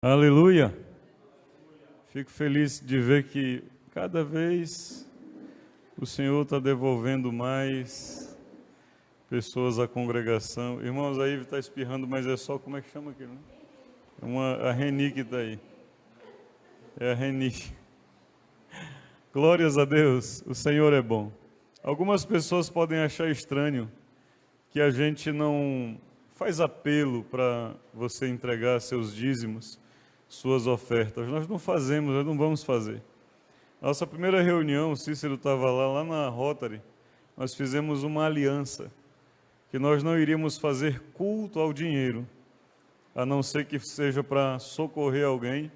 Aleluia! Fico feliz de ver que cada vez o Senhor está devolvendo mais pessoas à congregação. Irmãos, a Ive está espirrando, mas é só, como é que chama aquilo? A Reni que está aí. É a Reni. Glórias a Deus, o Senhor é bom. Algumas pessoas podem achar estranho que a gente não faz apelo para você entregar seus dízimos, suas ofertas. Nós não fazemos, nós não vamos fazer. Nossa primeira reunião, o Cícero estava lá na Rotary, nós fizemos uma aliança, que nós não iríamos fazer culto ao dinheiro, a não ser que seja para socorrer alguém.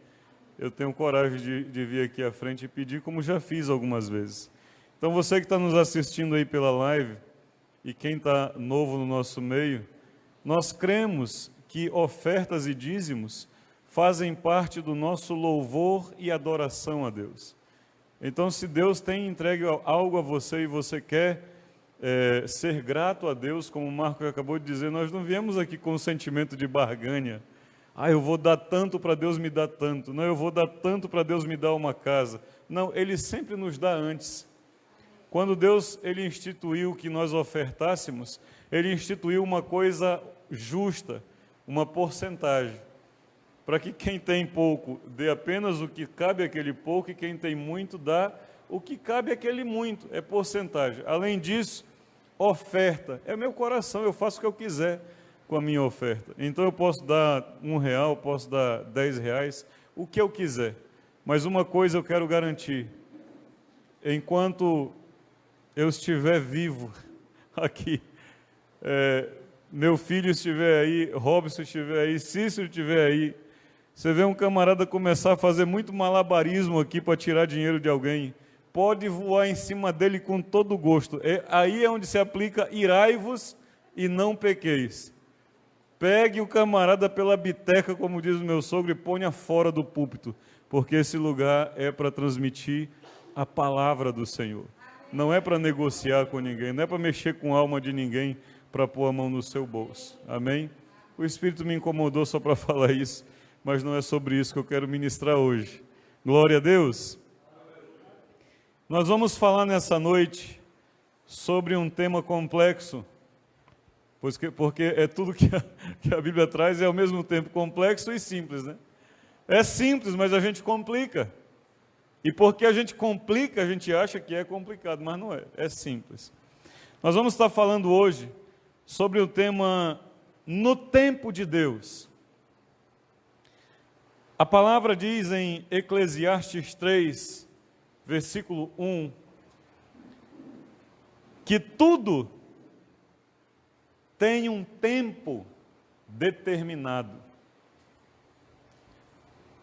Eu tenho coragem de vir aqui à frente e pedir, como já fiz algumas vezes. Então você que está nos assistindo aí pela live, e quem está novo no nosso meio, nós cremos que ofertas e dízimos fazem parte do nosso louvor e adoração a Deus. Então, se Deus tem entregue algo a você e você quer ser grato a Deus, como o Marco acabou de dizer, nós não viemos aqui com o sentimento de barganha. Eu vou dar tanto para Deus me dar tanto. Não, eu vou dar tanto para Deus me dar uma casa. Não, Ele sempre nos dá antes. Quando Deus ele instituiu que nós ofertássemos, Ele instituiu uma coisa justa, uma porcentagem, para que quem tem pouco dê apenas o que cabe àquele pouco e quem tem muito dá o que cabe àquele muito, é porcentagem. Além disso, oferta, é meu coração, eu faço o que eu quiser com a minha oferta. Então eu posso dar R$1, posso dar R$10, o que eu quiser. Mas uma coisa eu quero garantir, enquanto eu estiver vivo aqui, meu filho estiver aí, Robson estiver aí, Cícero estiver aí, você vê um camarada começar a fazer muito malabarismo aqui para tirar dinheiro de alguém, pode voar em cima dele com todo gosto. Aí é onde se aplica irai-vos e não pequeis. Pegue o camarada pela biteca, como diz o meu sogro, e ponha fora do púlpito, porque esse lugar é para transmitir a palavra do Senhor. Não é para negociar com ninguém, não é para mexer com a alma de ninguém, para pôr a mão no seu bolso. Amém? O Espírito me incomodou só para falar isso, mas não é sobre isso que eu quero ministrar hoje. Glória a Deus! Nós vamos falar nessa noite sobre um tema complexo, porque é tudo que a Bíblia traz é ao mesmo tempo complexo e simples, né? É simples, mas a gente complica. E porque a gente complica, a gente acha que é complicado, mas não é, é simples. Nós vamos estar falando hoje sobre o tema no tempo de Deus. A palavra diz em Eclesiastes 3, versículo 1, que tudo tem um tempo determinado.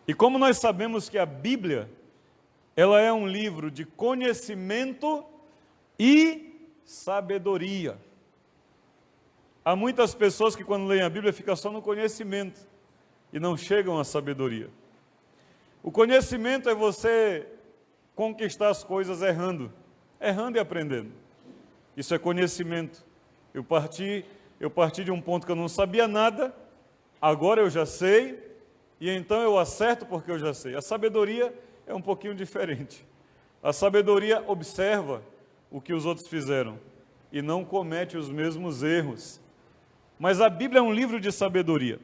E como nós sabemos que a Bíblia, ela é um livro de conhecimento e sabedoria. Há muitas pessoas que quando leem a Bíblia ficam só no conhecimento e não chegam à sabedoria. O conhecimento é você conquistar as coisas errando e aprendendo. Isso é conhecimento. Eu parti de um ponto que eu não sabia nada, agora eu já sei, e então eu acerto porque eu já sei. A sabedoria é um pouquinho diferente. A sabedoria observa o que os outros fizeram e não comete os mesmos erros. Mas a Bíblia é um livro de sabedoria.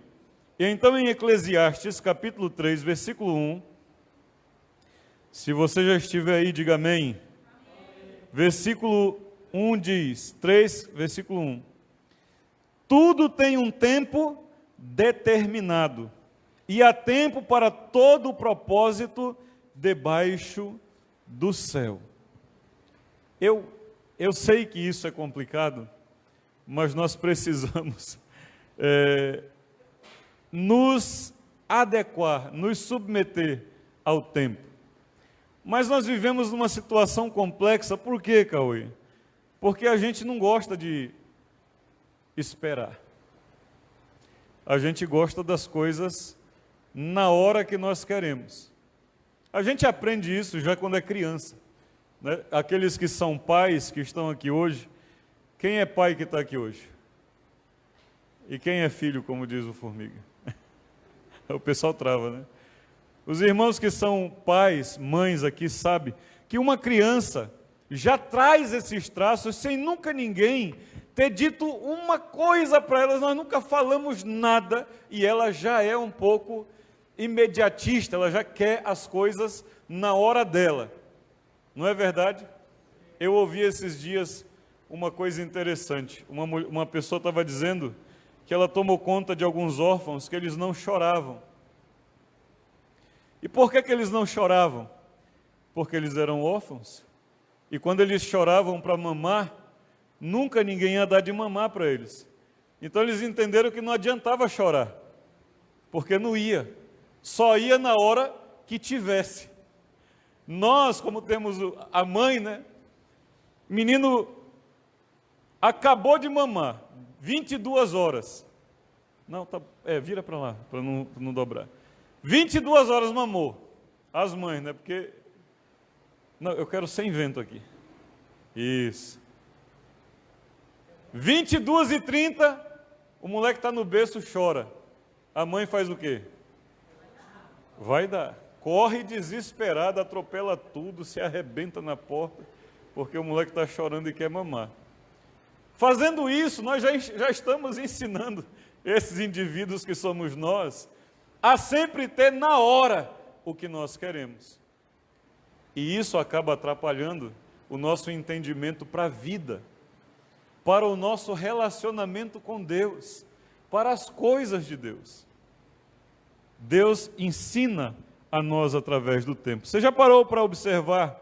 E então em Eclesiastes, capítulo 3, versículo 1, se você já estiver aí, diga amém. Versículo 1 diz, 3, versículo 1. Tudo tem um tempo determinado, e há tempo para todo o propósito debaixo do céu. Eu sei que isso é complicado, mas nós precisamos nos adequar, nos submeter ao tempo. Mas nós vivemos numa situação complexa, por quê, Cauê? Porque a gente não gosta de esperar. A gente gosta das coisas na hora que nós queremos. A gente aprende isso já quando é criança, né? Aqueles que são pais, que estão aqui hoje, quem é pai que está aqui hoje? E quem é filho, como diz o Formiga? O pessoal trava, né? Os irmãos que são pais, mães aqui, sabem que uma criança já traz esses traços sem nunca ninguém ter dito uma coisa para elas, nós nunca falamos nada e ela já é um pouco imediatista, ela já quer as coisas na hora dela. Não é verdade? Eu ouvi esses dias uma coisa interessante. Uma pessoa estava dizendo que ela tomou conta de alguns órfãos que eles não choravam. E por que eles não choravam? Porque eles eram órfãos. E quando eles choravam para mamar, nunca ninguém ia dar de mamar para eles. Então eles entenderam que não adiantava chorar, porque não ia. Só ia na hora que tivesse. Nós, como temos a mãe, né? Menino acabou de mamar, 22 horas. Não, tá, vira para lá, para não dobrar. 22 horas mamou. As mães, né? Porque... Não, eu quero sem vento aqui. Isso. 22h30, o moleque está no berço, chora. A mãe faz o quê? Vai dar. Corre desesperada, atropela tudo, se arrebenta na porta, porque o moleque está chorando e quer mamar. Fazendo isso, nós já estamos ensinando esses indivíduos que somos nós, a sempre ter na hora o que nós queremos. E isso acaba atrapalhando o nosso entendimento para a vida, para o nosso relacionamento com Deus, para as coisas de Deus. Deus ensina a nós através do tempo. Você já parou para observar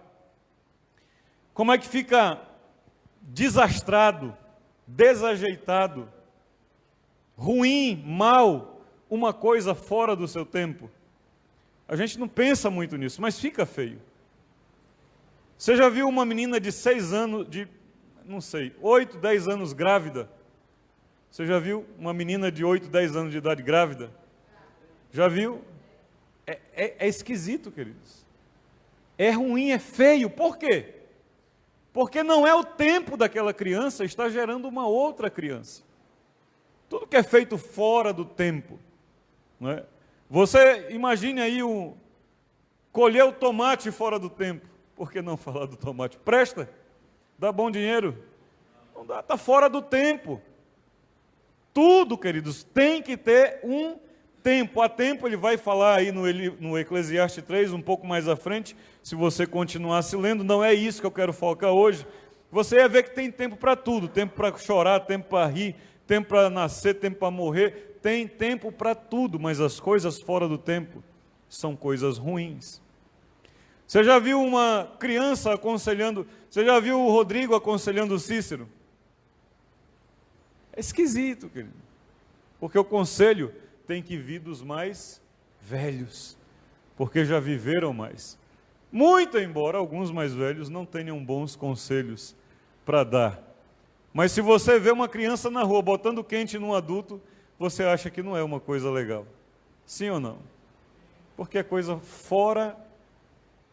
como é que fica desastrado, desajeitado, ruim, mal, uma coisa fora do seu tempo? A gente não pensa muito nisso, mas fica feio. Você já viu uma menina de 6 anos, 8, 10 anos grávida? Você já viu uma menina de 8, 10 anos de idade grávida? Já viu? É esquisito, queridos. É ruim, é feio. Por quê? Porque não é o tempo daquela criança, está gerando uma outra criança. Tudo que é feito fora do tempo, não é? Você imagine aí colher o tomate fora do tempo. Por que não falar do tomate? Presta? Dá bom dinheiro? Não dá, está fora do tempo. Tudo, queridos, tem que ter um tempo. A tempo ele vai falar aí no Eclesiastes 3, um pouco mais à frente, se você continuasse lendo, não é isso que eu quero focar hoje. Você ia ver que tem tempo para tudo, tempo para chorar, tempo para rir, tempo para nascer, tempo para morrer, tem tempo para tudo, mas as coisas fora do tempo são coisas ruins. Você já viu uma criança aconselhando, você já viu o Rodrigo aconselhando o Cícero? É esquisito, querido, porque o conselho tem que vir dos mais velhos, porque já viveram mais. Muito embora alguns mais velhos não tenham bons conselhos para dar. Mas se você vê uma criança na rua botando quente num adulto, você acha que não é uma coisa legal. Sim ou não? Porque é coisa fora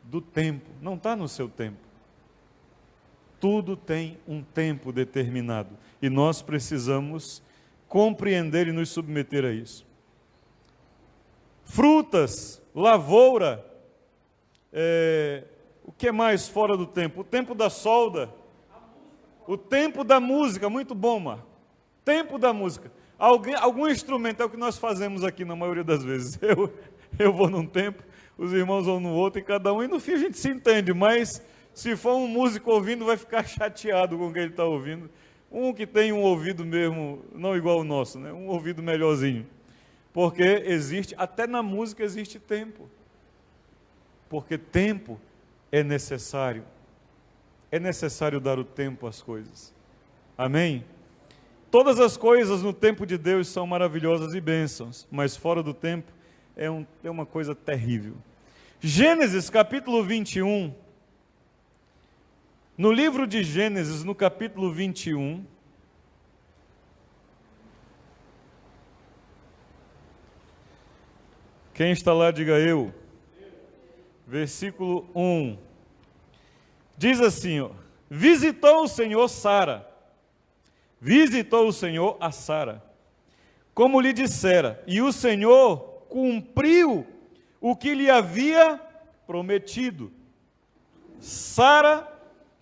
do tempo, não está no seu tempo. Tudo tem um tempo determinado e nós precisamos compreender e nos submeter a isso. Frutas, lavoura, o que mais fora do tempo? O tempo da solda, o tempo da música, muito bom, Marco. Tempo da música. Algum instrumento é o que nós fazemos aqui na maioria das vezes. Eu vou num tempo, os irmãos vão no outro e cada um, e no fim a gente se entende, mas se for um músico ouvindo, vai ficar chateado com o que ele está ouvindo. Um que tem um ouvido mesmo, não igual o nosso, né? Um ouvido melhorzinho. Porque existe, até na música existe tempo. Porque tempo é necessário. É necessário dar o tempo às coisas. Amém? Todas as coisas no tempo de Deus são maravilhosas e bênçãos, mas fora do tempo é uma coisa terrível. Gênesis capítulo 21. No livro de Gênesis, no capítulo 21, quem está lá, diga eu. Versículo 1. Diz assim, ó, visitou o Senhor Sara. Visitou o Senhor a Sara, como lhe dissera, e o Senhor cumpriu o que lhe havia prometido. Sara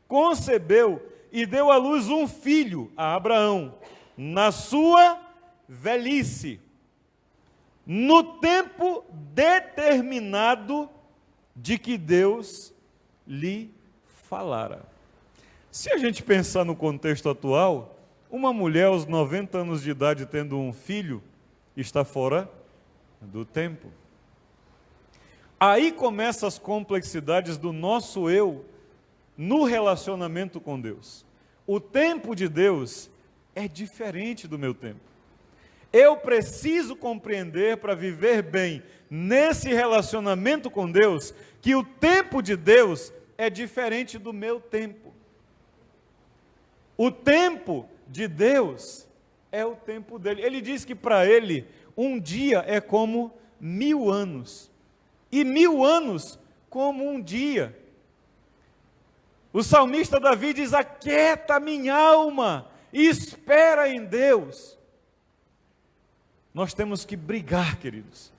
concebeu e deu à luz um filho a Abraão, na sua velhice, no tempo determinado de que Deus lhe falara. Se a gente pensar no contexto atual, uma mulher aos 90 anos de idade tendo um filho está fora do tempo. Aí começam as complexidades do nosso eu no relacionamento com Deus. O tempo de Deus é diferente do meu tempo. Eu preciso compreender para viver bem nesse relacionamento com Deus que o tempo de Deus é diferente do meu tempo. O tempo de Deus é o tempo dele. Ele diz que para ele um dia é como 1000 anos e 1000 anos como um dia. O salmista Davi diz: aquieta minha alma e espera em Deus. Nós temos que brigar, queridos,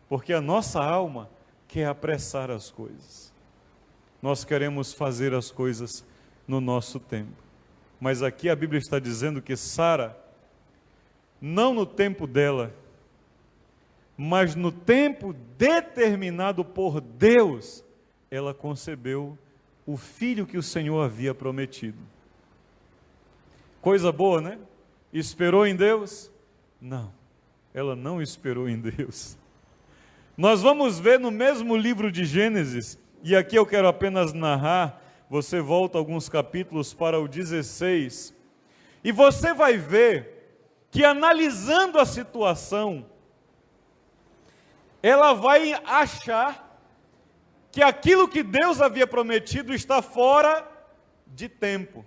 porque a nossa alma quer apressar as coisas. Nós queremos fazer as coisas no nosso tempo. Mas aqui a Bíblia está dizendo que Sara, não no tempo dela, mas no tempo determinado por Deus, ela concebeu o filho que o Senhor havia prometido. Coisa boa, né? Esperou em Deus? Não, ela não esperou em Deus. Nós vamos ver no mesmo livro de Gênesis, e aqui eu quero apenas narrar, você volta alguns capítulos para o 16, e você vai ver que analisando a situação, ela vai achar que aquilo que Deus havia prometido está fora de tempo.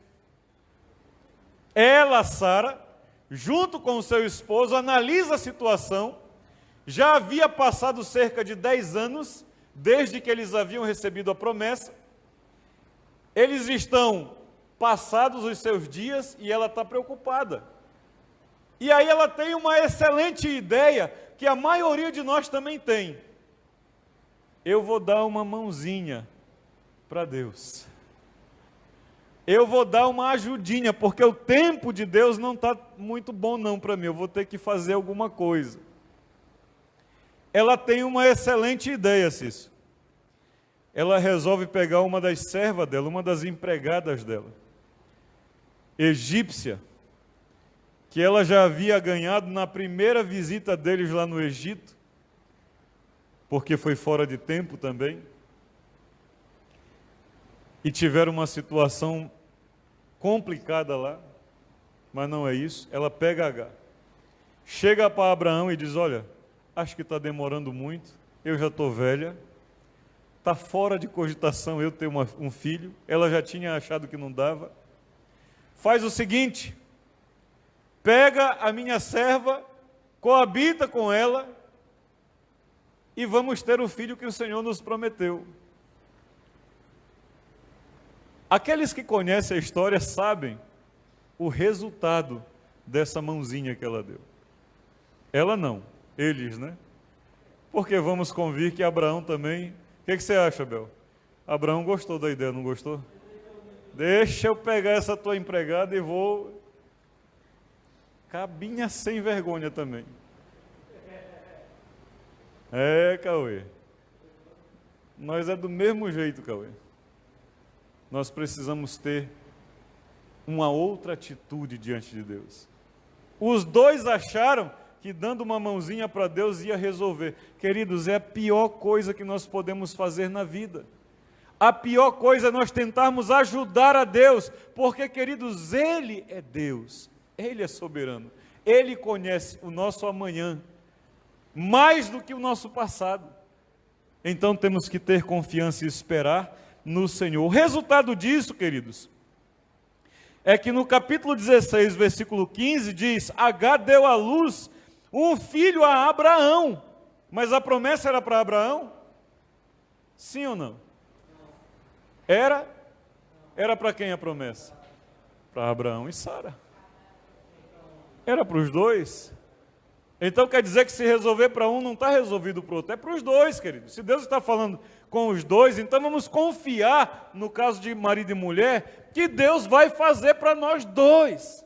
Ela, Sara, junto com o seu esposo, analisa a situação. Já havia passado cerca de 10 anos, desde que eles haviam recebido a promessa. Eles estão passados os seus dias e ela está preocupada. E aí ela tem uma excelente ideia, que a maioria de nós também tem. Eu vou dar uma mãozinha para Deus. Eu vou dar uma ajudinha, porque o tempo de Deus não está muito bom não para mim, eu vou ter que fazer alguma coisa. Ela tem uma excelente ideia, Cício. Ela resolve pegar uma das servas dela, uma das empregadas dela, egípcia, que ela já havia ganhado na primeira visita deles lá no Egito, porque foi fora de tempo também, e tiveram uma situação complicada lá, mas não é isso. Ela pega H, chega para Abraão e diz: olha, acho que está demorando muito, eu já estou velha, está fora de cogitação eu ter um filho, ela já tinha achado que não dava, faz o seguinte, pega a minha serva, coabita com ela, e vamos ter o filho que o Senhor nos prometeu. Aqueles que conhecem a história sabem o resultado dessa mãozinha que ela deu. Ela não, eles, né? Porque vamos convir que Abraão também... O que você acha, Bel? Abraão gostou da ideia, não gostou? Deixa eu pegar essa tua empregada e vou... Cabinha sem vergonha também. É, Cauê. Nós é do mesmo jeito, Cauê. Nós precisamos ter uma outra atitude diante de Deus. Os dois acharam que dando uma mãozinha para Deus ia resolver. Queridos, é a pior coisa que nós podemos fazer na vida. A pior coisa é nós tentarmos ajudar a Deus, porque, queridos, Ele é Deus, Ele é soberano, Ele conhece o nosso amanhã, mais do que o nosso passado. Então temos que ter confiança e esperar no Senhor. O resultado disso, queridos, é que no capítulo 16, versículo 15, diz: Agar deu à luz um filho a Abraão. Mas a promessa era para Abraão? Sim ou não? Era? Era para quem a promessa? Para Abraão e Sara. Era para os dois? Então quer dizer que se resolver para um, não está resolvido para o outro. É para os dois, querido. Se Deus está falando com os dois, então vamos confiar, no caso de marido e mulher, que Deus vai fazer para nós dois.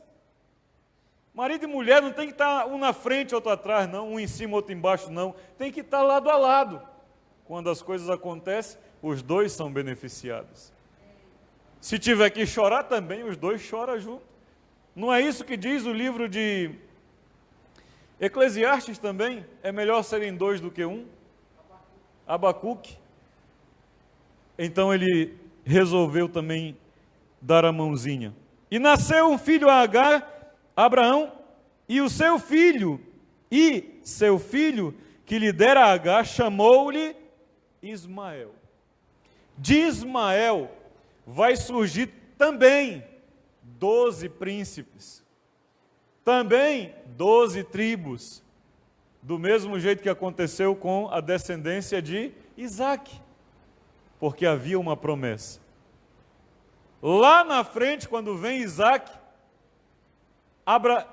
Marido e mulher não tem que estar um na frente, outro atrás, não. Um em cima, outro embaixo, não. Tem que estar lado a lado. Quando as coisas acontecem, os dois são beneficiados. Se tiver que chorar também, os dois choram junto. Não é isso que diz o livro de Eclesiastes também? É melhor serem dois do que um? Abacuque. Então ele resolveu também dar a mãozinha. E nasceu um filho a Agar, Abraão, e seu filho que lhe dera a Agar, chamou-lhe Ismael. De Ismael vai surgir também 12 príncipes, também 12 tribos, do mesmo jeito que aconteceu com a descendência de Isaque, porque havia uma promessa. Lá na frente, quando vem Isaque,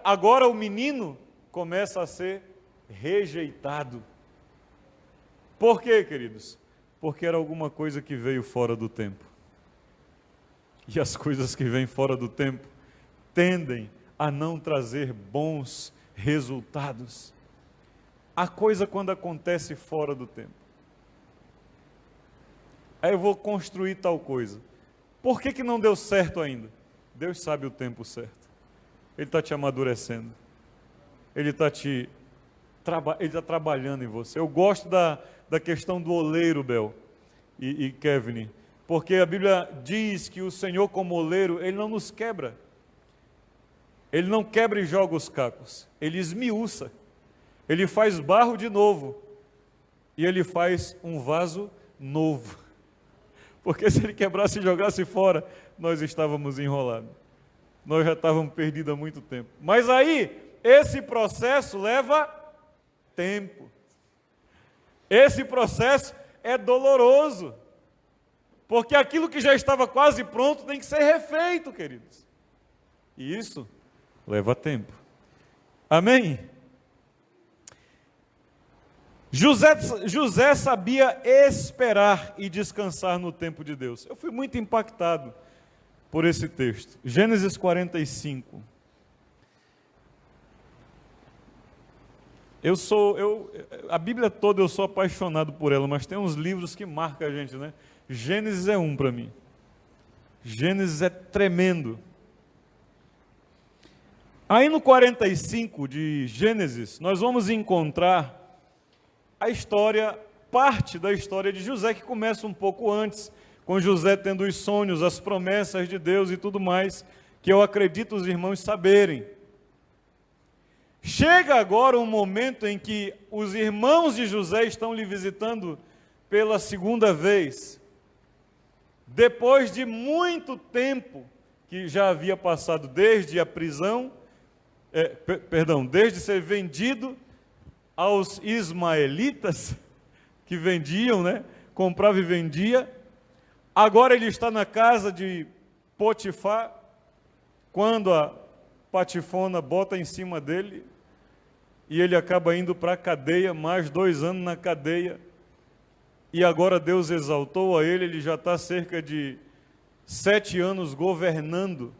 agora o menino começa a ser rejeitado. Por quê, queridos? Porque era alguma coisa que veio fora do tempo. E as coisas que vêm fora do tempo tendem a não trazer bons resultados. A coisa quando acontece fora do tempo. Aí eu vou construir tal coisa. Por que não deu certo ainda? Deus sabe o tempo certo. Ele está te amadurecendo. Ele está trabalhando em você. Eu gosto da questão do oleiro, Bel e Kevin, porque a Bíblia diz que o Senhor, como oleiro, Ele não nos quebra. Ele não quebra e joga os cacos. Ele esmiuça. Ele faz barro de novo. E Ele faz um vaso novo. Porque se Ele quebrasse e jogasse fora, nós estávamos enrolados. Nós já estávamos perdidos há muito tempo. Mas aí, esse processo leva tempo. Esse processo é doloroso. Porque aquilo que já estava quase pronto tem que ser refeito, queridos. E isso leva tempo. Amém? José sabia esperar e descansar no tempo de Deus. Eu fui muito impactado por esse texto. Gênesis 45. A Bíblia toda eu sou apaixonado por ela, mas tem uns livros que marcam a gente, né? Gênesis é um para mim. Gênesis é tremendo. Aí no 45 de Gênesis, nós vamos encontrar a história, parte da história de José, que começa um pouco antes, com José tendo os sonhos, as promessas de Deus e tudo mais, que eu acredito os irmãos saberem. Chega agora um momento em que os irmãos de José estão lhe visitando pela segunda vez, depois de muito tempo que já havia passado desde a prisão, desde ser vendido aos ismaelitas, que vendiam, né? Comprava e vendia. Agora ele está na casa de Potifar, quando a patifona bota em cima dele, e ele acaba indo para a cadeia, mais 2 anos na cadeia, e agora Deus exaltou a ele já está cerca de 7 anos governando,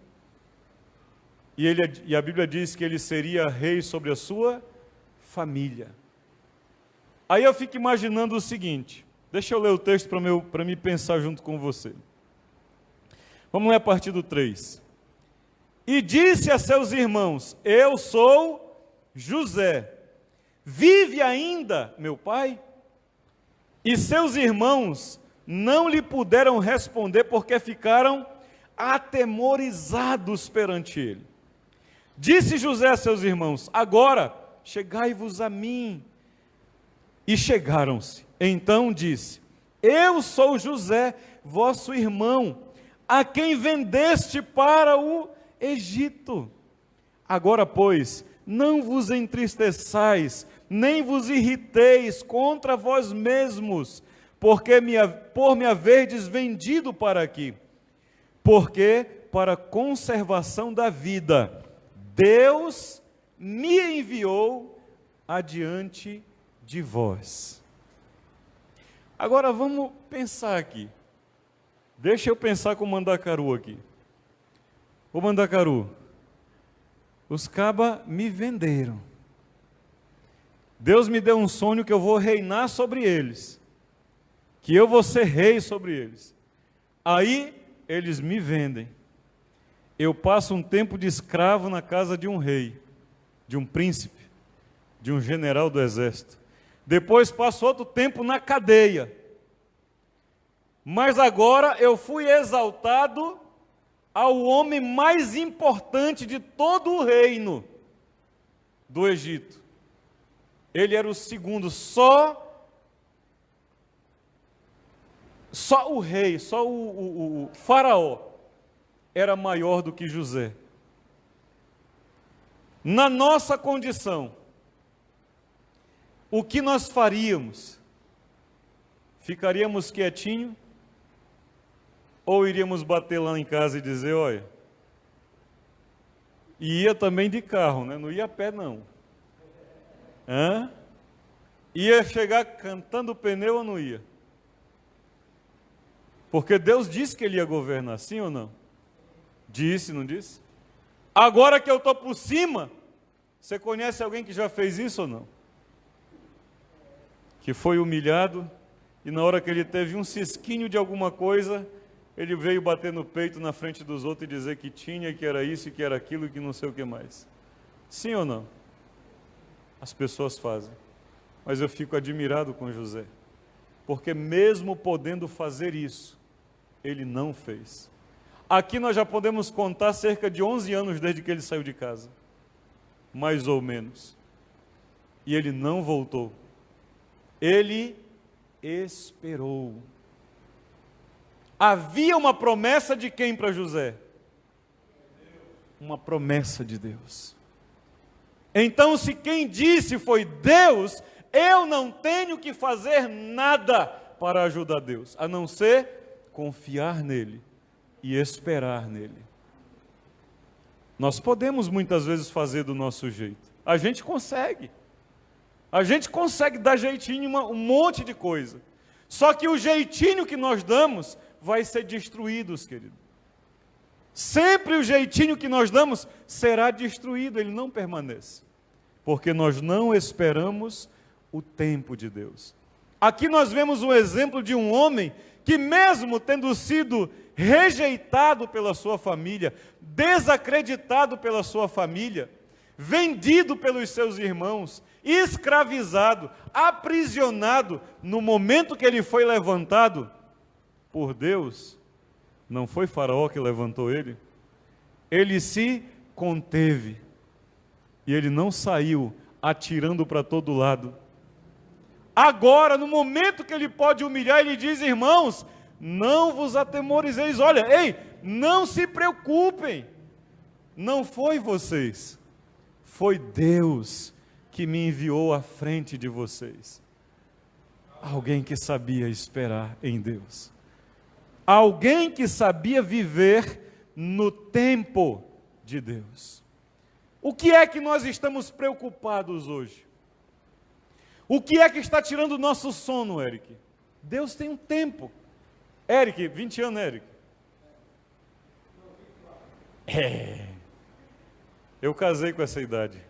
e a Bíblia diz que ele seria rei sobre a sua família. Aí eu fico imaginando o seguinte, deixa eu ler o texto para me pensar junto com você. Vamos ler a partir do 3. E disse a seus irmãos, eu sou José, vive ainda meu pai? E seus irmãos não lhe puderam responder porque ficaram atemorizados perante ele. Disse José a seus irmãos, agora chegai-vos a mim. E chegaram-se. Então disse, eu sou José, vosso irmão, a quem vendeste para o Egito. Agora, pois, não vos entristeçais, nem vos irriteis contra vós mesmos, porque por me haverdes vendido para aqui. Porque, para conservação da vida, Deus me enviou adiante de vós. Agora vamos pensar aqui. Deixa eu pensar com o Mandacaru aqui. Ô Mandacaru, os cabas me venderam. Deus me deu um sonho que eu vou reinar sobre eles. Que eu vou ser rei sobre eles. Aí eles me vendem. Eu passo um tempo de escravo na casa de um rei, de um príncipe, de um general do exército. Depois passo outro tempo na cadeia. Mas agora eu fui exaltado ao homem mais importante de todo o reino do Egito. Ele era o segundo, só o rei, só o faraó era maior do que José. Na nossa condição, o que nós faríamos? Ficaríamos quietinhos? Ou iríamos bater lá em casa e dizer, olha, e ia também de carro, né? Não ia a pé não. Ia chegar cantando o pneu ou não ia? Porque Deus disse que Ele ia governar, sim ou não? Disse, não disse? Agora que eu estou por cima, você conhece alguém que já fez isso ou não? Que foi humilhado e na hora que ele teve um cisquinho de alguma coisa, ele veio bater no peito na frente dos outros e dizer que tinha, que era isso, que era aquilo, que não sei o que mais. Sim ou não? As pessoas fazem. Mas eu fico admirado com José. Porque mesmo podendo fazer isso, ele não fez. Aqui nós já podemos contar cerca de 11 anos desde que ele saiu de casa. Mais ou menos. E ele não voltou. Ele esperou. Havia uma promessa de quem para José? Uma promessa de Deus. Então, se quem disse foi Deus, eu não tenho que fazer nada para ajudar Deus, a não ser confiar nele e esperar nele. Nós podemos muitas vezes fazer do nosso jeito. A gente consegue. A gente consegue dar jeitinho em um monte de coisa. Só que o jeitinho que nós damos vai ser destruído, querido. Sempre o jeitinho que nós damos será destruído, ele não permanece. Porque nós não esperamos o tempo de Deus. Aqui nós vemos o exemplo de um homem que mesmo tendo sido rejeitado pela sua família, desacreditado pela sua família, vendido pelos seus irmãos, escravizado, aprisionado, no momento que ele foi levantado por Deus, não foi Faraó que levantou ele, ele se conteve, e ele não saiu atirando para todo lado. Agora, no momento que ele pode humilhar, ele diz, irmãos, não vos atemorizeis, olha, ei, não se preocupem, não foi vocês, foi Deus que me enviou à frente de vocês. Alguém que sabia esperar em Deus. Alguém que sabia viver no tempo de Deus. O que é que nós estamos preocupados hoje? O que é que está tirando o nosso sono, Eric? Deus tem um tempo. Eric, 20 anos, Eric. Eu casei com essa idade.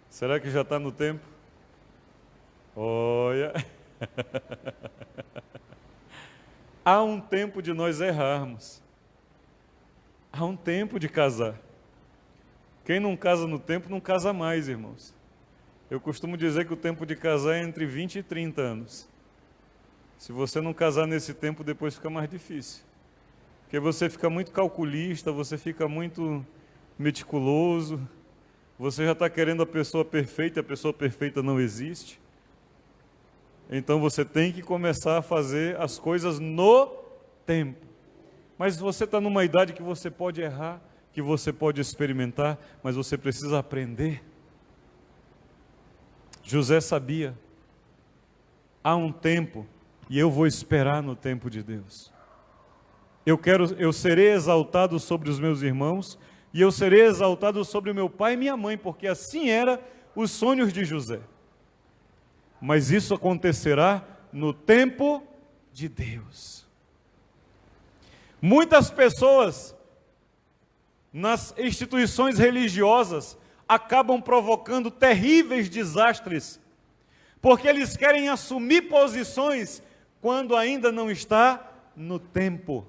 Será que já está no tempo? Olha. Há um tempo de nós errarmos. Há um tempo de casar. Quem não casa no tempo, não casa mais, irmãos. Eu costumo dizer que o tempo de casar é entre 20 e 30 anos. Se você não casar nesse tempo, depois fica mais difícil. Porque você fica muito calculista, você fica muito meticuloso, você já está querendo a pessoa perfeita não existe. Então você tem que começar a fazer as coisas no tempo. Mas você está numa idade que você pode errar, que você pode experimentar, mas você precisa aprender. José sabia, há um tempo, e eu vou esperar no tempo de Deus. Eu serei exaltado sobre os meus irmãos, e eu serei exaltado sobre o meu pai e minha mãe, porque assim era os sonhos de José. Mas isso acontecerá no tempo de Deus. Muitas pessoas nas instituições religiosas acabam provocando terríveis desastres, porque eles querem assumir posições quando ainda não está no tempo.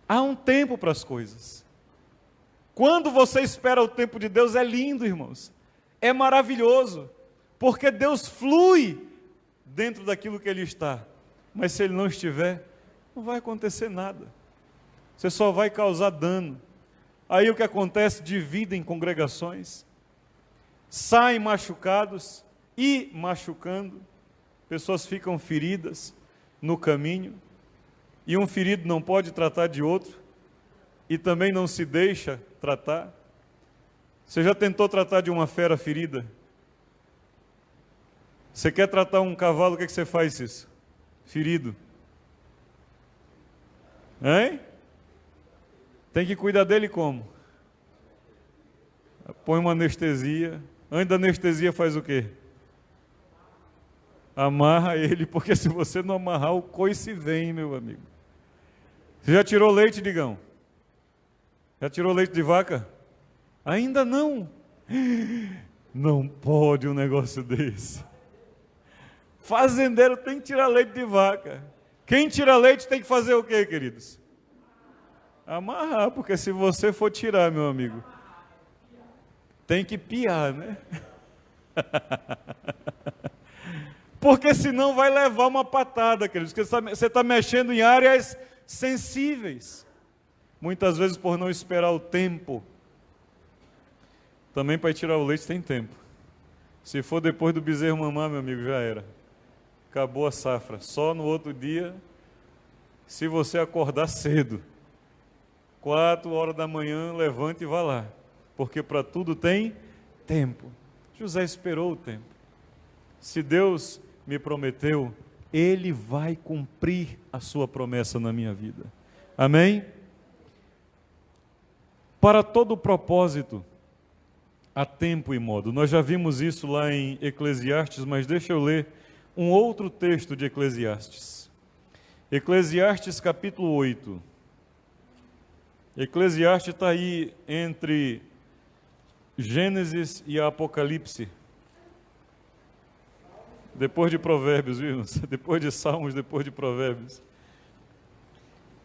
Há um tempo para as coisas. Quando você espera o tempo de Deus, é lindo, irmãos. É maravilhoso, porque Deus flui dentro daquilo que Ele está. Mas se Ele não estiver, não vai acontecer nada. Você só vai causar dano. Aí o que acontece? Dividem congregações, saem machucados e machucando, pessoas ficam feridas no caminho, e um ferido não pode tratar de outro, e também não se deixa tratar. Você já tentou tratar de uma fera ferida? Você quer tratar um cavalo, o que é que você faz isso? Ferido. Hein? Tem que cuidar dele como? Põe uma anestesia. Antes da anestesia faz o quê? Amarra ele, porque se você não amarrar, o coice vem, meu amigo. Você já tirou leite, Digão? Já tirou leite de vaca? Ainda não. Não pode um negócio desse. Fazendeiro tem que tirar leite de vaca. Quem tira leite tem que fazer o quê, queridos? Amarrar, porque se você for tirar, meu amigo, tem que piar, né? Porque senão vai levar uma patada, queridos, porque você está mexendo em áreas sensíveis. Muitas vezes por não esperar o tempo. Também para tirar o leite tem tempo. Se for depois do bezerro mamar, meu amigo, já era. Acabou a safra. Só no outro dia, se você acordar cedo. 4 horas da manhã, levante e vá lá. Porque para tudo tem tempo. José esperou o tempo. Se Deus me prometeu, Ele vai cumprir a sua promessa na minha vida. Amém? Para todo propósito, há tempo e modo. Nós já vimos isso lá em Eclesiastes, mas deixa eu ler um outro texto de Eclesiastes. Eclesiastes capítulo 8. Eclesiastes está aí entre Gênesis e Apocalipse. Depois de Provérbios, viu? Depois de Salmos, depois de Provérbios.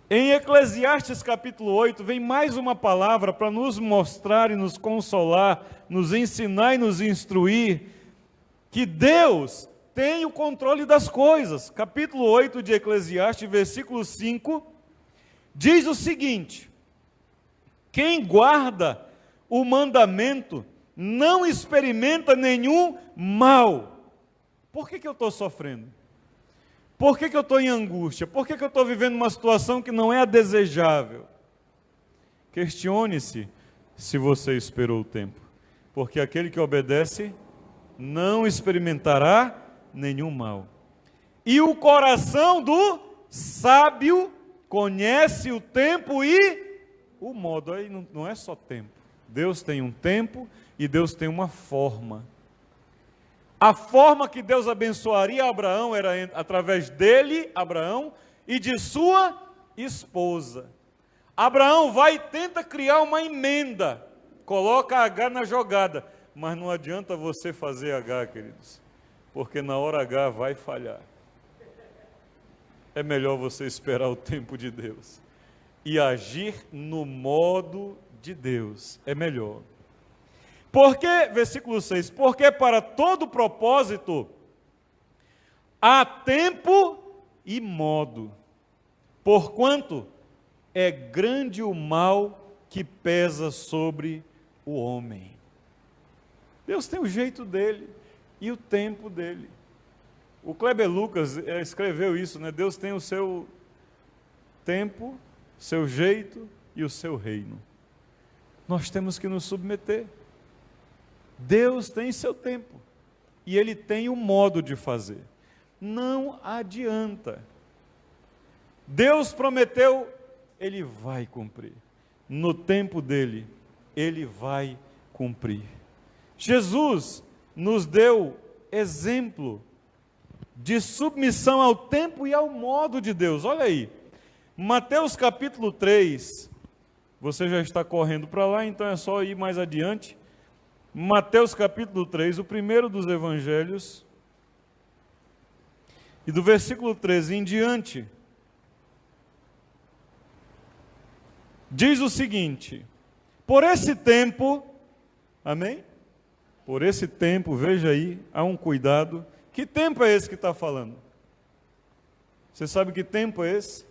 Em Eclesiastes capítulo 8, vem mais uma palavra para nos mostrar e nos consolar, nos ensinar e nos instruir que Deus tem o controle das coisas. Capítulo 8 de Eclesiastes, versículo 5, diz o seguinte: quem guarda o mandamento não experimenta nenhum mal. Por que eu estou sofrendo? Por que eu estou em angústia? Por que eu estou vivendo uma situação que não é a desejável? Questione-se se você esperou o tempo, porque aquele que obedece não experimentará nenhum mal. E o coração do sábio conhece o tempo e o modo. Aí não é só tempo. Deus tem um tempo e Deus tem uma forma. A forma que Deus abençoaria Abraão era através dele, Abraão, e de sua esposa. Abraão vai e tenta criar uma emenda, coloca H na jogada, mas não adianta você fazer H, queridos, porque na hora H vai falhar. É melhor você esperar o tempo de Deus e agir no modo de Deus, é melhor. Porque, versículo 6, porque para todo propósito há tempo e modo, porquanto é grande o mal que pesa sobre o homem. Deus tem o jeito dele e o tempo dele. O Kleber Lucas escreveu isso, né? Deus tem o seu tempo, seu jeito e o seu reino. Nós temos que nos submeter. Deus tem seu tempo e Ele tem o modo de fazer. Não adianta. Deus prometeu, Ele vai cumprir. No tempo dEle, Ele vai cumprir. Jesus nos deu exemplo de submissão ao tempo e ao modo de Deus. Olha aí, Mateus capítulo 3, você já está correndo para lá, então é só ir mais adiante. Mateus capítulo 3, o primeiro dos evangelhos, e do versículo 13 em diante, diz o seguinte: por esse tempo, amém? Por esse tempo, veja aí, há um cuidado. Que tempo é esse que está falando? Você sabe que tempo é esse?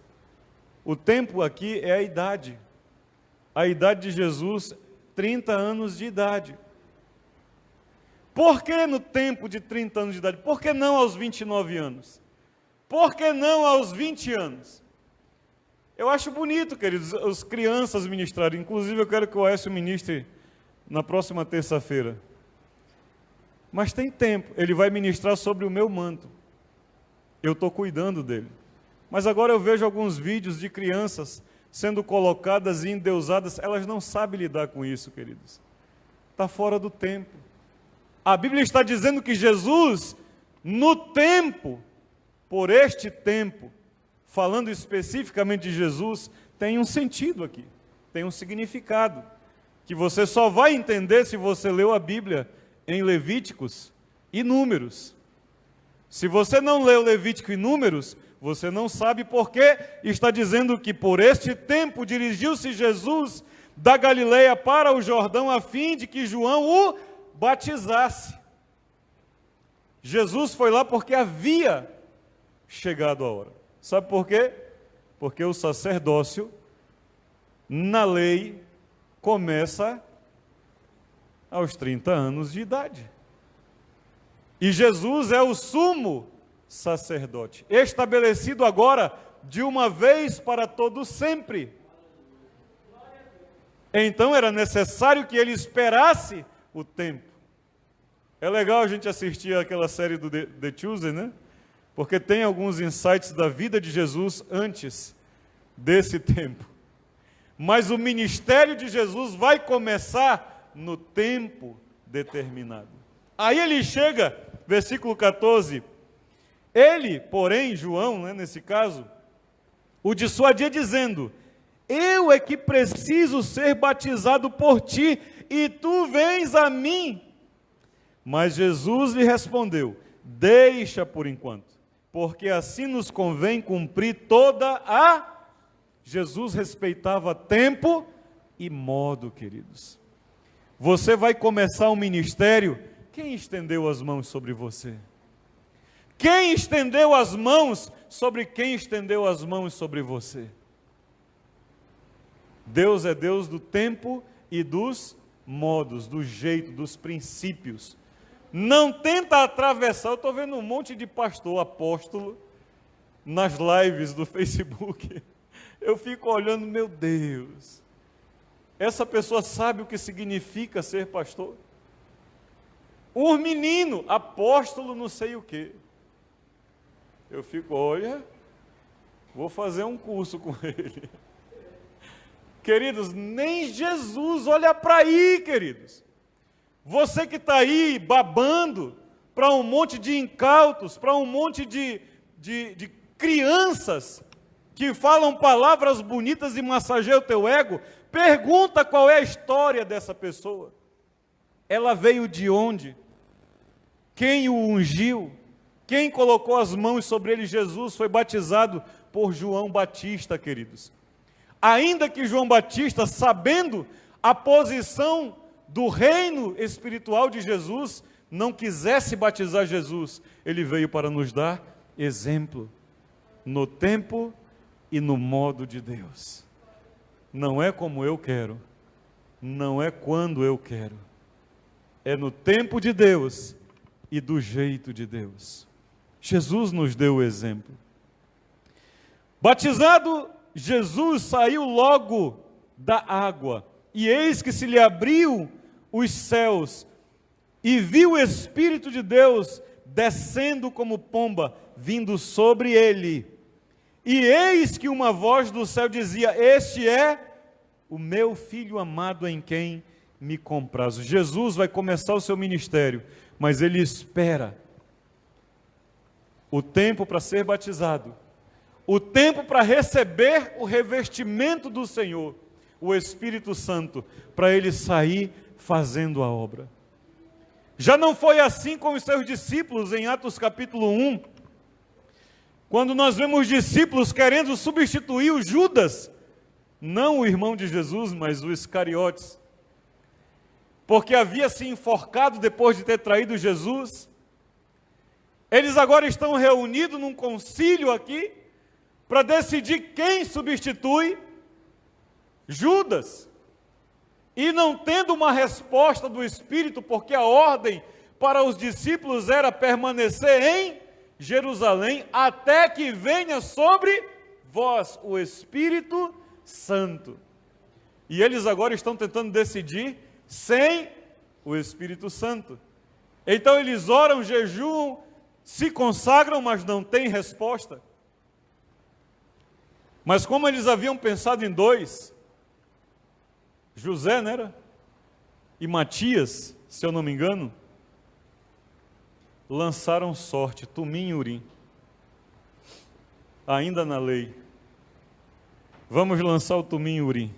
O tempo aqui é a idade. A idade de Jesus, 30 anos de idade. Por que no tempo de 30 anos de idade? Por que não aos 29 anos? Por que não aos 20 anos? Eu acho bonito, queridos, as crianças ministrarem. Inclusive, eu quero que o Aécio ministre na próxima terça-feira. Mas tem tempo, ele vai ministrar sobre o meu manto. Eu estou cuidando dele. Mas agora eu vejo alguns vídeos de crianças sendo colocadas e endeusadas. Elas não sabem lidar com isso, queridos. Está fora do tempo. A Bíblia está dizendo que Jesus, no tempo, por este tempo, falando especificamente de Jesus, tem um sentido aqui, tem um significado, que você só vai entender se você leu a Bíblia em Levíticos e Números. Se você não leu Levítico e Números, você não sabe por que está dizendo que por este tempo dirigiu-se Jesus da Galileia para o Jordão a fim de que João o batizasse. Jesus foi lá porque havia chegado a hora. Sabe por quê? Porque o sacerdócio, na lei, começa aos 30 anos de idade. E Jesus é o sumo sacerdote, estabelecido agora de uma vez para todo sempre. Então era necessário que ele esperasse o tempo. É legal a gente assistir aquela série do The Chosen, né? Porque tem alguns insights da vida de Jesus antes desse tempo. Mas o ministério de Jesus vai começar no tempo determinado. Aí ele chega, versículo 14, ele, porém, João, né, nesse caso, o dissuadia dizendo: eu é que preciso ser batizado por ti, e tu vens a mim. Mas Jesus lhe respondeu: deixa por enquanto, porque assim nos convém cumprir toda a... Jesus respeitava tempo e modo, queridos. Você vai começar um ministério, quem estendeu as mãos sobre você? Quem estendeu as mãos sobre quem estendeu as mãos sobre você? Deus é Deus do tempo e dos modos, do jeito, dos princípios. Não tenta atravessar. Eu estou vendo um monte de pastor, apóstolo, nas lives do Facebook. Eu fico olhando, meu Deus, essa pessoa sabe o que significa ser pastor? Um menino, apóstolo não sei o quê. Eu fico, olha, vou fazer um curso com ele. Queridos, nem Jesus olha para aí, queridos. Você que está aí babando para um monte de incautos, para um monte de crianças que falam palavras bonitas e massageiam o teu ego, pergunta qual é a história dessa pessoa. Ela veio de onde? Quem o ungiu? Quem colocou as mãos sobre ele? Jesus foi batizado por João Batista, queridos. Ainda que João Batista, sabendo a posição do reino espiritual de Jesus, não quisesse batizar Jesus, ele veio para nos dar exemplo no tempo e no modo de Deus. Não é como eu quero, não é quando eu quero, é no tempo de Deus e do jeito de Deus. Jesus nos deu o exemplo. Batizado, Jesus saiu logo da água, e eis que se lhe abriu os céus, e viu o Espírito de Deus descendo como pomba, vindo sobre ele. E eis que uma voz do céu dizia: este é o meu filho amado em quem me comprazo. Jesus vai começar o seu ministério, mas ele espera o tempo para ser batizado, o tempo para receber o revestimento do Senhor, o Espírito Santo, para ele sair fazendo a obra. Já não foi assim com os seus discípulos em Atos capítulo 1, quando nós vemos discípulos querendo substituir o Judas, não o irmão de Jesus, mas o Iscariotes, porque havia se enforcado depois de ter traído Jesus. Eles agora estão reunidos num concílio aqui, para decidir quem substitui Judas. E não tendo uma resposta do Espírito, porque a ordem para os discípulos era permanecer em Jerusalém, até que venha sobre vós o Espírito Santo. E eles agora estão tentando decidir sem o Espírito Santo. Então eles oram, jejuam, se consagram, mas não têm resposta. Mas como eles haviam pensado em dois, José, não era? E Matias, se eu não me engano, lançaram sorte, Tumim e Urim, ainda na lei. Vamos lançar o Tumim e Urim.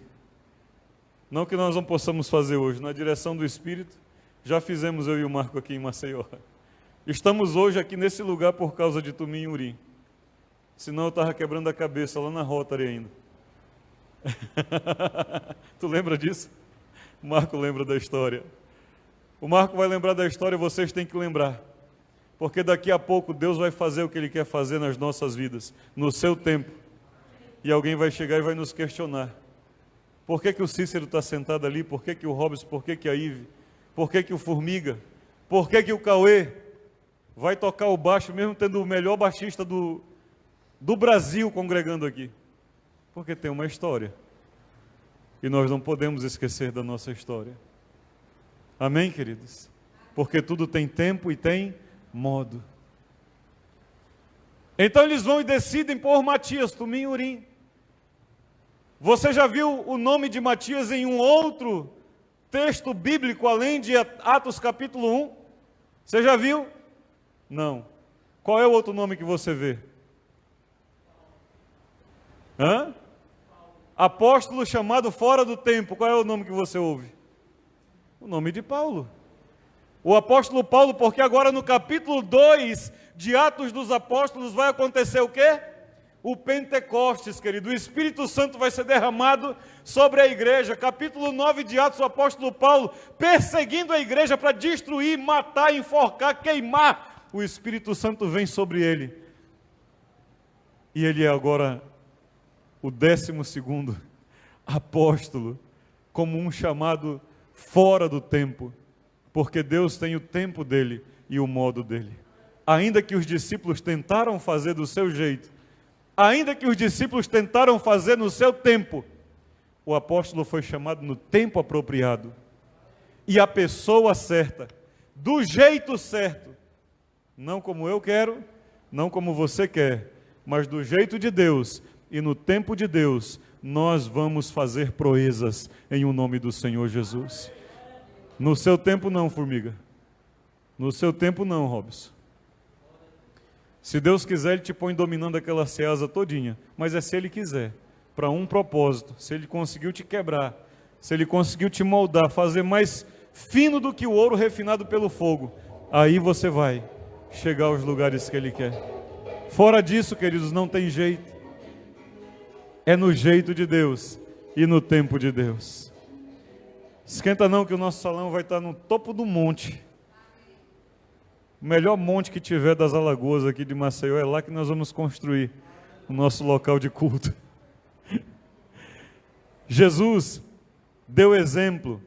Não que nós não possamos fazer hoje, na direção do Espírito, já fizemos eu e o Marco aqui em Maceió. Estamos hoje aqui nesse lugar por causa de Tumim e Urim. Senão eu estava quebrando a cabeça lá na Rotary ainda. Tu lembra disso? O Marco lembra da história. O Marco vai lembrar da história, vocês têm que lembrar. Porque daqui a pouco Deus vai fazer o que Ele quer fazer nas nossas vidas, no seu tempo. E alguém vai chegar e vai nos questionar. Por que que o Cícero está sentado ali? Por que que o Robson? Por que que a Ive? Por que que o Formiga? Por que que o Cauê vai tocar o baixo, mesmo tendo o melhor baixista do Brasil congregando aqui? Porque tem uma história. E nós não podemos esquecer da nossa história. Amém, queridos? Porque tudo tem tempo e tem modo. Então eles vão e decidem por Matias, Tumim e Urim. Você já viu o nome de Matias em um outro texto bíblico, além de Atos capítulo 1? Você já viu? Não. Qual é o outro nome que você vê? Hã? Apóstolo chamado fora do tempo. Qual é o nome que você ouve? O nome de Paulo. O apóstolo Paulo, porque agora no capítulo 2 de Atos dos Apóstolos vai acontecer o quê? O Pentecostes, querido. O Espírito Santo vai ser derramado sobre a igreja. Capítulo 9 de Atos, o apóstolo Paulo perseguindo a igreja para destruir, matar, enforcar, queimar. O Espírito Santo vem sobre ele. E ele é agora o 12º apóstolo, como um chamado fora do tempo, porque Deus tem o tempo dele e o modo dele. Ainda que os discípulos tentaram fazer do seu jeito, ainda que os discípulos tentaram fazer no seu tempo, o apóstolo foi chamado no tempo apropriado, e a pessoa certa, do jeito certo, não como eu quero, não como você quer, mas do jeito de Deus, e no tempo de Deus, nós vamos fazer proezas em o nome do Senhor Jesus. No seu tempo não, Formiga. No seu tempo não, Robson. Se Deus quiser, Ele te põe dominando aquela ceasa todinha, mas é se Ele quiser, para um propósito. Se Ele conseguiu te quebrar, se Ele conseguiu te moldar, fazer mais fino do que o ouro refinado pelo fogo, aí você vai chegar aos lugares que Ele quer. Fora disso, queridos, não tem jeito. É no jeito de Deus e no tempo de Deus. Esquenta não que o nosso salão vai estar no topo do monte. O melhor monte que tiver das Alagoas aqui de Maceió, é lá que nós vamos construir o nosso local de culto. Jesus deu exemplo,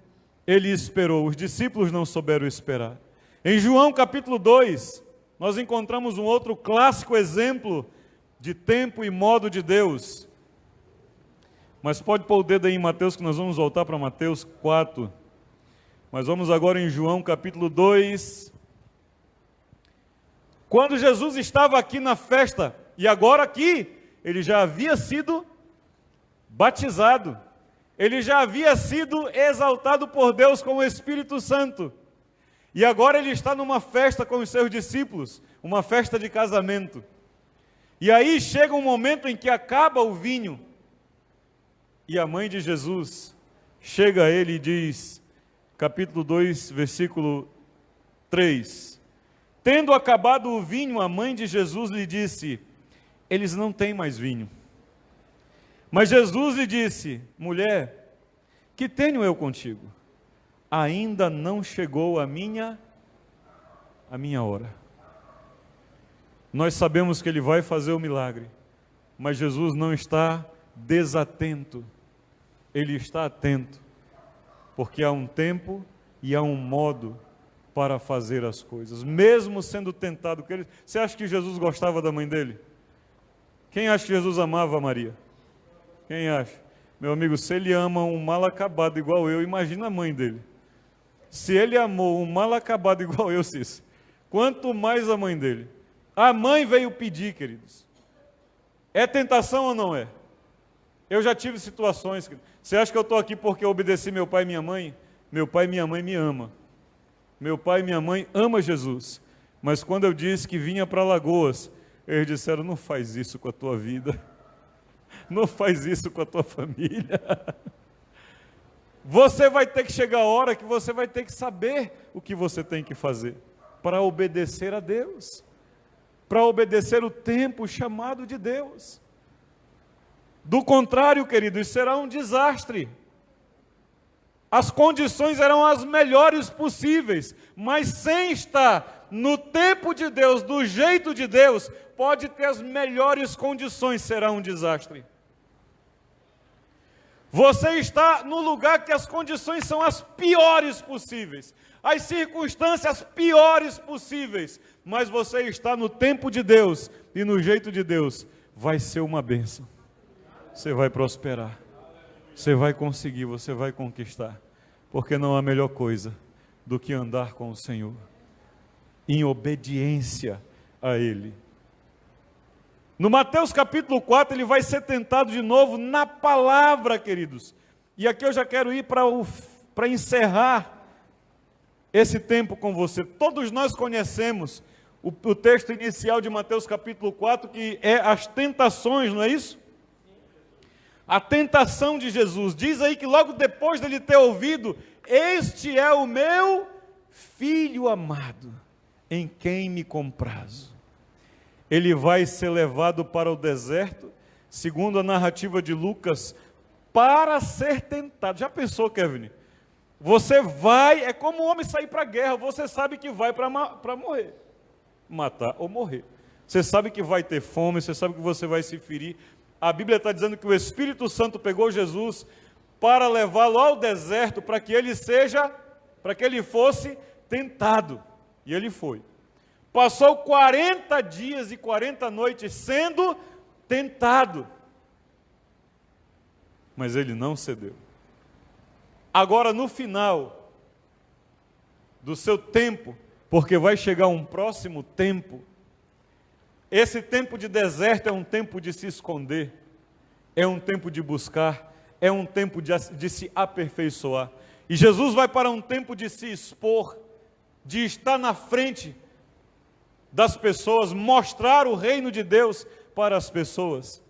Ele esperou, os discípulos não souberam esperar. Em João capítulo 2, nós encontramos um outro clássico exemplo de tempo e modo de Deus. Mas pode pôr o dedo aí em Mateus, que nós vamos voltar para Mateus 4. Mas vamos agora em João capítulo 2. Quando Jesus estava aqui na festa, e agora aqui, ele já havia sido batizado. Ele já havia sido exaltado por Deus com o Espírito Santo. E agora ele está numa festa com os seus discípulos, uma festa de casamento. E aí chega um momento em que acaba o vinho. E a mãe de Jesus chega a ele e diz, capítulo 2, versículo 3. Tendo acabado o vinho, a mãe de Jesus lhe disse, eles não têm mais vinho. Mas Jesus lhe disse, mulher, que tenho eu contigo? Ainda não chegou a minha hora. Nós sabemos que Ele vai fazer o milagre, mas Jesus não está desatento. Ele está atento, porque há um tempo e há um modo para fazer as coisas, mesmo sendo tentado. Você acha que Jesus gostava da mãe dele? Quem acha que Jesus amava a Maria? Quem acha? Meu amigo, se ele ama um mal acabado igual eu, imagina a mãe dele. Se ele amou um mal acabado igual eu, Cícero, quanto mais a mãe dele. A mãe veio pedir, queridos. É tentação ou não é? Eu já tive situações. Você acha que eu estou aqui porque eu obedeci meu pai e minha mãe? Meu pai e minha mãe me amam. Meu pai e minha mãe amam Jesus. Mas quando eu disse que vinha para Alagoas, eles disseram, não faz isso com a tua vida. Não faz isso com a tua família. Você vai ter que chegar a hora que você vai ter que saber o que você tem que fazer para obedecer a Deus, para obedecer o tempo chamado de Deus. Do contrário, querido, isso será um desastre. As condições eram as melhores possíveis, mas sem estar no tempo de Deus, do jeito de Deus, pode ter as melhores condições, será um desastre. Você está no lugar que as condições são as piores possíveis, as circunstâncias piores possíveis, mas você está no tempo de Deus e no jeito de Deus, vai ser uma bênção. Você vai prosperar, você vai conseguir, você vai conquistar, porque não há melhor coisa do que andar com o Senhor, em obediência a Ele. No Mateus capítulo 4, ele vai ser tentado de novo na palavra, queridos. E aqui eu já quero ir para encerrar esse tempo com você. Todos nós conhecemos o texto inicial de Mateus capítulo 4, que é as tentações, não é isso? A tentação de Jesus. Diz aí que logo depois dele ter ouvido, este é o meu filho amado, em quem me comprazo. Ele vai ser levado para o deserto, segundo a narrativa de Lucas, para ser tentado. Já pensou, Kevin? Você vai, é como um homem sair para a guerra, você sabe que vai para morrer, matar ou morrer. Você sabe que vai ter fome, você sabe que você vai se ferir. A Bíblia está dizendo que o Espírito Santo pegou Jesus para levá-lo ao deserto, para que ele fosse tentado. E ele foi. Passou 40 dias e 40 noites sendo tentado. Mas ele não cedeu. Agora, no final do seu tempo, porque vai chegar um próximo tempo, esse tempo de deserto é um tempo de se esconder, é um tempo de buscar, é um tempo de se aperfeiçoar. E Jesus vai para um tempo de se expor, de estar na frente das pessoas, mostrar o reino de Deus para as pessoas.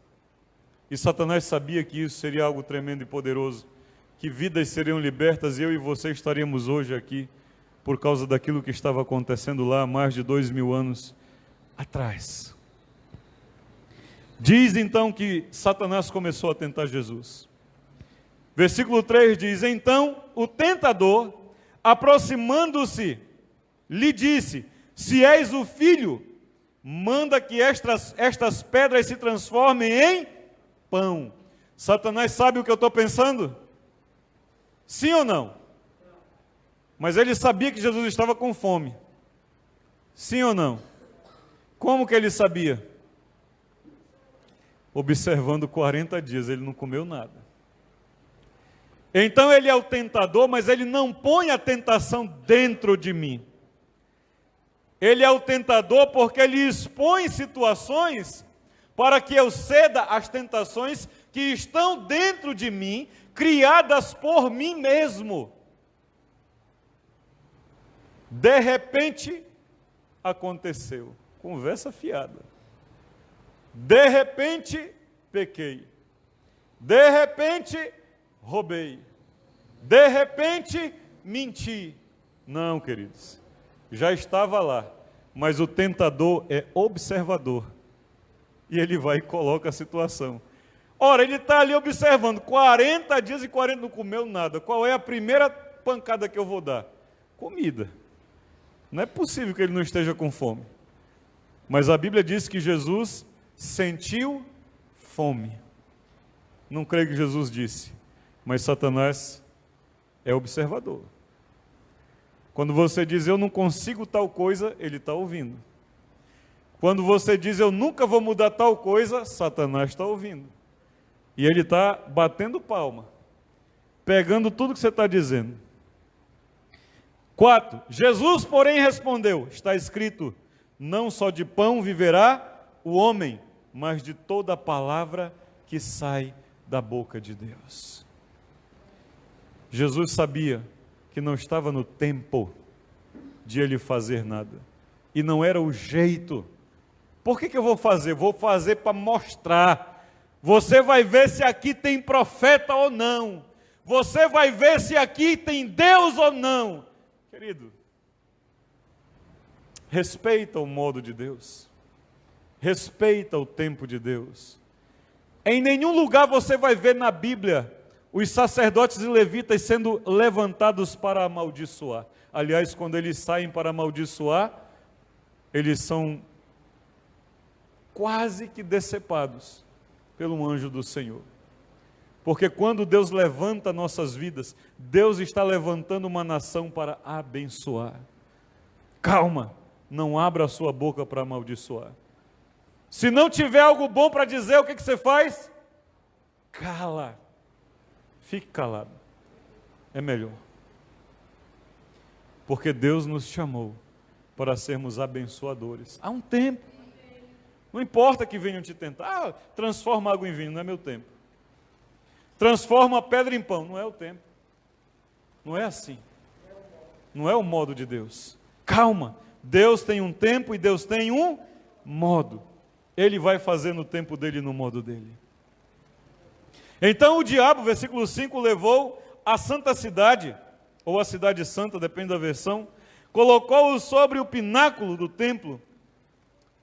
E Satanás sabia que isso seria algo tremendo e poderoso, que vidas seriam libertas, e eu e você estaríamos hoje aqui, por causa daquilo que estava acontecendo lá há mais de 2000 anos atrás. Diz então que Satanás começou a tentar Jesus. Versículo 3 diz, então o tentador, aproximando-se, lhe disse, se és o filho, manda que estas pedras se transformem em pão. Satanás sabe o que eu estou pensando? Sim ou não? Mas ele sabia que Jesus estava com fome. Sim ou não? Como que ele sabia? Observando 40 dias, ele não comeu nada. Então ele é o tentador, mas ele não põe a tentação dentro de mim. Ele é o tentador porque ele expõe situações para que eu ceda às tentações que estão dentro de mim, criadas por mim mesmo. De repente, aconteceu. Conversa fiada. De repente, pequei. De repente, roubei. De repente, menti. Não, queridos. Já estava lá. Mas o tentador é observador. E ele vai e coloca a situação. Ora, ele está ali observando. 40 dias e 40 não comeu nada. Qual é a primeira pancada que eu vou dar? Comida. Não é possível que ele não esteja com fome. Mas a Bíblia diz que Jesus sentiu fome. Não creio que Jesus disse. Mas Satanás é observador. Quando você diz, eu não consigo tal coisa, ele está ouvindo. Quando você diz, eu nunca vou mudar tal coisa, Satanás está ouvindo. E ele está batendo palma, pegando tudo que você está dizendo. 4. Jesus, porém, respondeu, está escrito, não só de pão viverá o homem, mas de toda a palavra que sai da boca de Deus. Jesus sabia que não estava no tempo de ele fazer nada. E não era o jeito. Por que eu vou fazer? Vou fazer para mostrar. Você vai ver se aqui tem profeta ou não. Você vai ver se aqui tem Deus ou não. Querido, respeita o modo de Deus. Respeita o tempo de Deus. Em nenhum lugar você vai ver na Bíblia os sacerdotes e levitas sendo levantados para amaldiçoar. Aliás, quando eles saem para amaldiçoar, eles são quase que decepados pelo anjo do Senhor. Porque quando Deus levanta nossas vidas, Deus está levantando uma nação para abençoar. Calma, não abra a sua boca para amaldiçoar. Se não tiver algo bom para dizer, o que você faz? Cala. Fique calado. É melhor. Porque Deus nos chamou para sermos abençoadores. Há um tempo. Não importa que venham te tentar. Transforma água em vinho, não é meu tempo. Transforma a pedra em pão, não é o tempo. Não é assim. Não é o modo de Deus. Calma. Deus tem um tempo e Deus tem um modo. Ele vai fazer no tempo dele e no modo dele. Então o diabo, versículo 5, levou a santa cidade, ou a cidade santa, depende da versão, colocou-o sobre o pináculo do templo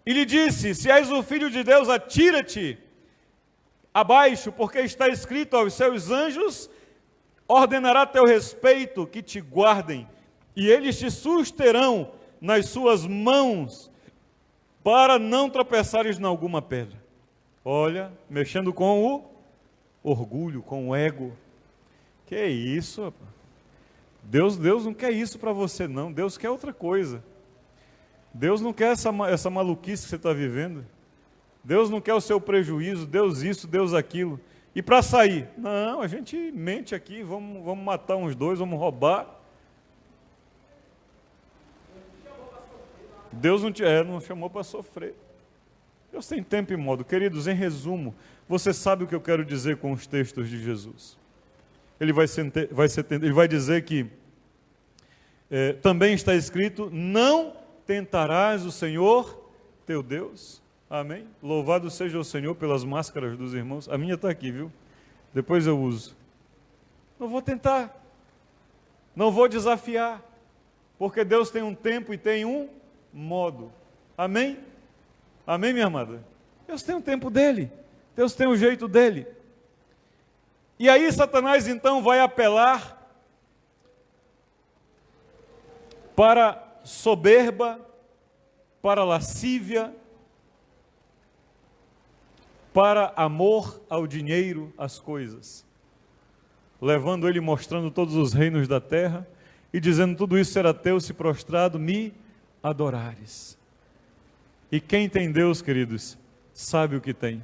e lhe disse, se és o filho de Deus, atira-te abaixo, porque está escrito aos seus anjos, ordenará a teu respeito que te guardem, e eles te susterão nas suas mãos, para não tropeçares em alguma pedra. Olha, mexendo com o orgulho, com o ego. Que é isso, rapaz? Deus não quer isso para você, não. Deus quer outra coisa. Deus não quer essa maluquice que você está vivendo. Deus não quer o seu prejuízo, Deus isso, Deus aquilo. E para sair? Não, a gente mente aqui, vamos matar uns dois, vamos roubar. Deus não chamou para sofrer. Deus tem tempo e modo. Queridos, em resumo, você sabe o que eu quero dizer com os textos de Jesus. Ele vai dizer que também está escrito, não tentarás o Senhor teu Deus. Amém? Louvado seja o Senhor pelas máscaras dos irmãos. A minha está aqui, viu? Depois eu uso. Não vou tentar. Não vou desafiar. Porque Deus tem um tempo e tem um modo. Amém? Amém, minha amada? Deus tem um tempo dele. Deus tem um jeito dele. E aí Satanás então vai apelar para soberba, para lascívia, para amor ao dinheiro, às coisas. Levando ele, mostrando todos os reinos da terra e dizendo, tudo isso será teu se prostrado me adorares. E quem tem Deus, queridos, sabe o que tem.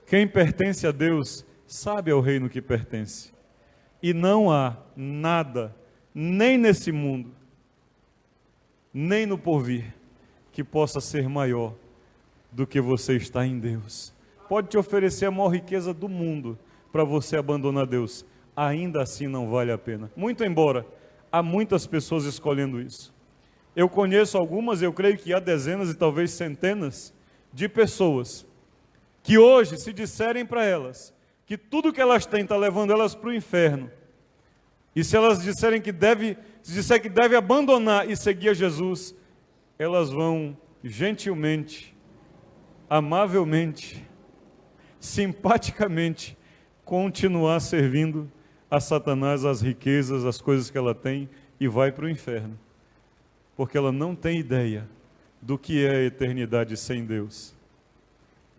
Quem pertence a Deus, sabe ao reino que pertence. E não há nada, nem nesse mundo, nem no porvir, que possa ser maior do que você está em Deus. Pode te oferecer a maior riqueza do mundo para você abandonar Deus. Ainda assim não vale a pena. Muito embora, há muitas pessoas escolhendo isso. Eu conheço algumas, eu creio que há dezenas e talvez centenas de pessoas que hoje, se disserem para elas que tudo que elas têm está levando elas para o inferno, e se elas disserem que se disser que deve abandonar e seguir a Jesus, elas vão gentilmente, amavelmente, simpaticamente continuar servindo a Satanás, as riquezas, as coisas que ela tem, e vai para o inferno, porque ela não tem ideia do que é a eternidade sem Deus.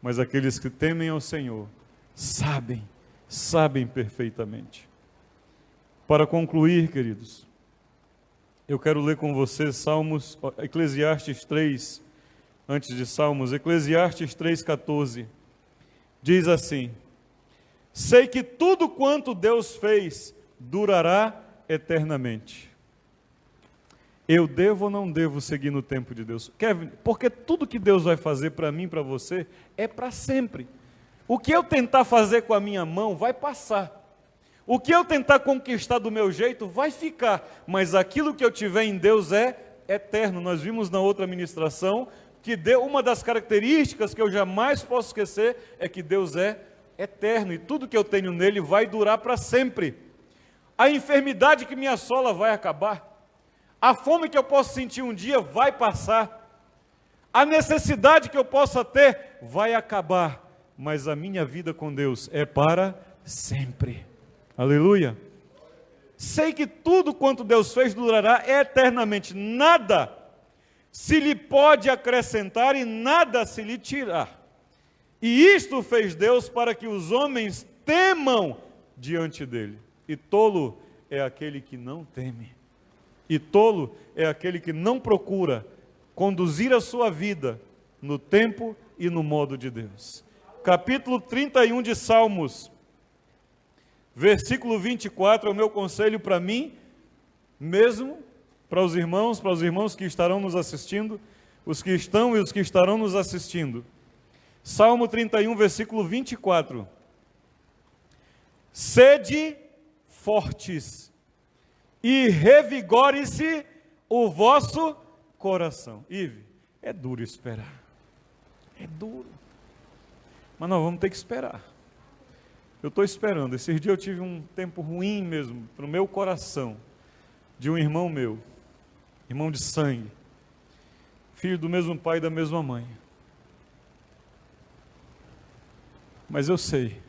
Mas aqueles que temem ao Senhor sabem perfeitamente. Para concluir, queridos, eu quero ler com vocês Eclesiastes 3, antes de Salmos, Eclesiastes 3,14, diz assim: sei que tudo quanto Deus fez durará eternamente. Eu devo ou não devo seguir no tempo de Deus? Kevin, porque tudo que Deus vai fazer para mim e para você é para sempre. O que eu tentar fazer com a minha mão vai passar. O que eu tentar conquistar do meu jeito vai ficar. Mas aquilo que eu tiver em Deus é eterno. Nós vimos na outra ministração que uma das características que eu jamais posso esquecer é que Deus é eterno. E tudo que eu tenho nele vai durar para sempre. A enfermidade que me assola vai acabar. A fome que eu posso sentir um dia vai passar. A necessidade que eu possa ter vai acabar. Mas a minha vida com Deus é para sempre. Aleluia. Sei que tudo quanto Deus fez durará eternamente. Nada se lhe pode acrescentar e nada se lhe tirar. E isto fez Deus para que os homens temam diante dele. E tolo é aquele que não teme. E tolo é aquele que não procura conduzir a sua vida no tempo e no modo de Deus. Capítulo 31 de Salmos, versículo 24, é o meu conselho para mim mesmo, para os irmãos que estarão nos assistindo, os que estão e os que estarão nos assistindo. Salmo 31, versículo 24. Sede fortes e revigore-se o vosso coração. Ive, é duro esperar. É duro. Mas nós vamos ter que esperar. Eu estou esperando. Esses dias eu tive um tempo ruim mesmo, para o meu coração, de um irmão meu, irmão de sangue, filho do mesmo pai e da mesma mãe. Mas eu sei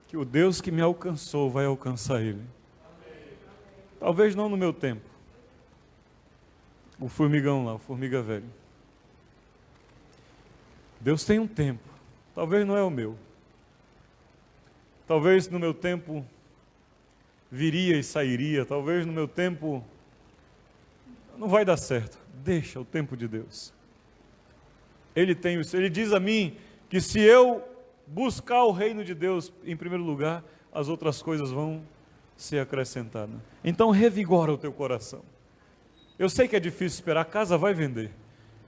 que o Deus que me alcançou vai alcançar ele. Talvez não no meu tempo. O formigão lá, o formiga velho. Deus tem um tempo. Talvez não é o meu. Talvez no meu tempo viria e sairia. Talvez no meu tempo não vai dar certo. Deixa o tempo de Deus. Ele diz a mim que se eu buscar o reino de Deus em primeiro lugar, as outras coisas vão ser acrescentadas. Então revigora o teu coração. Eu sei que é difícil esperar, a casa vai vender,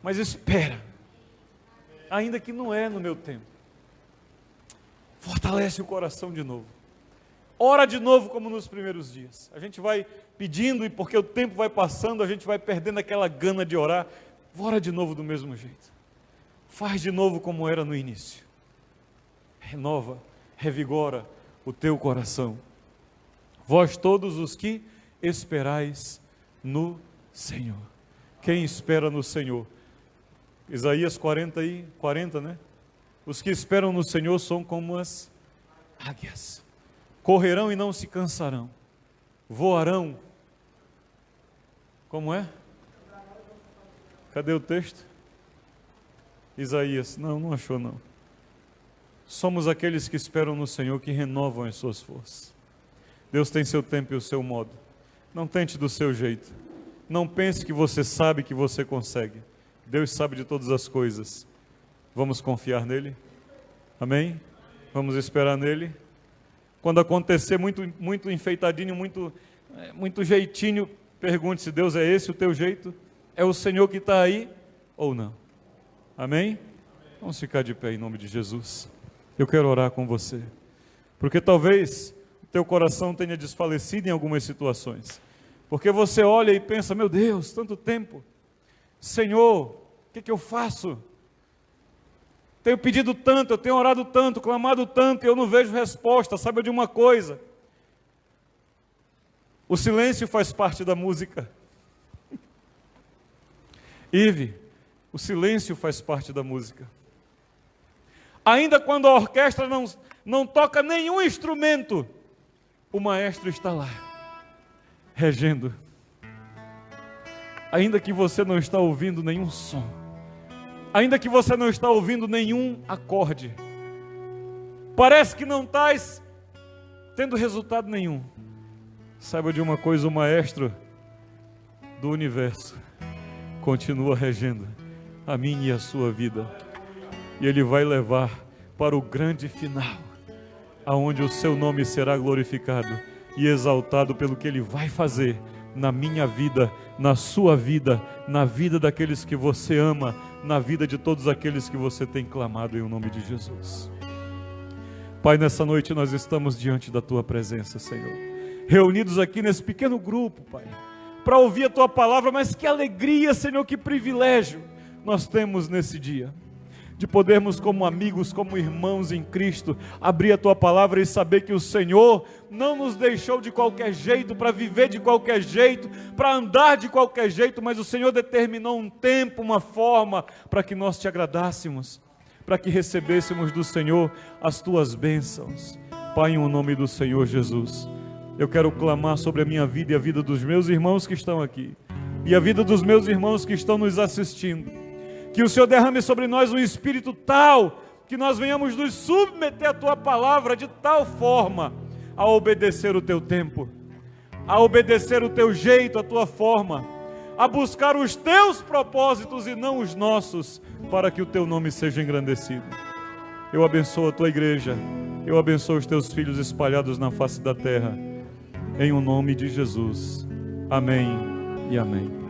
mas espera, ainda que não é no meu tempo. Fortalece o coração de novo. Ora de novo como nos primeiros dias. A gente vai pedindo e porque o tempo vai passando, a gente vai perdendo aquela gana de orar. Ora de novo do mesmo jeito. Faz de novo como era no início. Renova, revigora o teu coração. Vós todos os que esperais no Senhor. Quem espera no Senhor? Isaías 40, né? Os que esperam no Senhor são como as águias. Correrão e não se cansarão. Voarão. Como é? Cadê o texto? Isaías. Não achou não. Somos aqueles que esperam no Senhor, que renovam as suas forças. Deus tem seu tempo e o seu modo. Não tente do seu jeito. Não pense que você sabe que você consegue. Deus sabe de todas as coisas. Vamos confiar nele? Amém? Vamos esperar nele? Quando acontecer muito enfeitadinho, muito jeitinho, pergunte se Deus é esse o teu jeito? É o Senhor que está aí ou não? Amém? Vamos ficar de pé em nome de Jesus. Eu quero orar com você, porque talvez o teu coração tenha desfalecido em algumas situações, porque você olha e pensa, meu Deus, tanto tempo, Senhor, o que eu faço? Tenho pedido tanto, eu tenho orado tanto, clamado tanto, e eu não vejo resposta. Saiba de uma coisa, o silêncio faz parte da música. Ive, o silêncio faz parte da música. Ainda quando a orquestra não toca nenhum instrumento, o maestro está lá, regendo. Ainda que você não está ouvindo nenhum som, ainda que você não está ouvindo nenhum acorde, parece que não estás tendo resultado nenhum. Saiba de uma coisa, o maestro do universo continua regendo a minha e a sua vida, e Ele vai levar para o grande final, aonde o seu nome será glorificado e exaltado pelo que Ele vai fazer na minha vida, na sua vida, na vida daqueles que você ama, na vida de todos aqueles que você tem clamado em o nome de Jesus. Pai, nessa noite nós estamos diante da Tua presença, Senhor, reunidos aqui nesse pequeno grupo, Pai, para ouvir a Tua palavra, mas que alegria, Senhor, que privilégio nós temos nesse dia, de podermos como amigos, como irmãos em Cristo, abrir a Tua palavra e saber que o Senhor não nos deixou de qualquer jeito, para viver de qualquer jeito, para andar de qualquer jeito, mas o Senhor determinou um tempo, uma forma, para que nós Te agradássemos, para que recebêssemos do Senhor as Tuas bênçãos. Pai, em nome do Senhor Jesus, eu quero clamar sobre a minha vida e a vida dos meus irmãos que estão aqui, e a vida dos meus irmãos que estão nos assistindo, que o Senhor derrame sobre nós um espírito tal, que nós venhamos nos submeter à Tua palavra de tal forma, a obedecer o Teu tempo, a obedecer o Teu jeito, a Tua forma, a buscar os Teus propósitos e não os nossos, para que o Teu nome seja engrandecido. Eu abençoo a Tua igreja, eu abençoo os Teus filhos espalhados na face da terra, em o nome de Jesus. Amém e amém.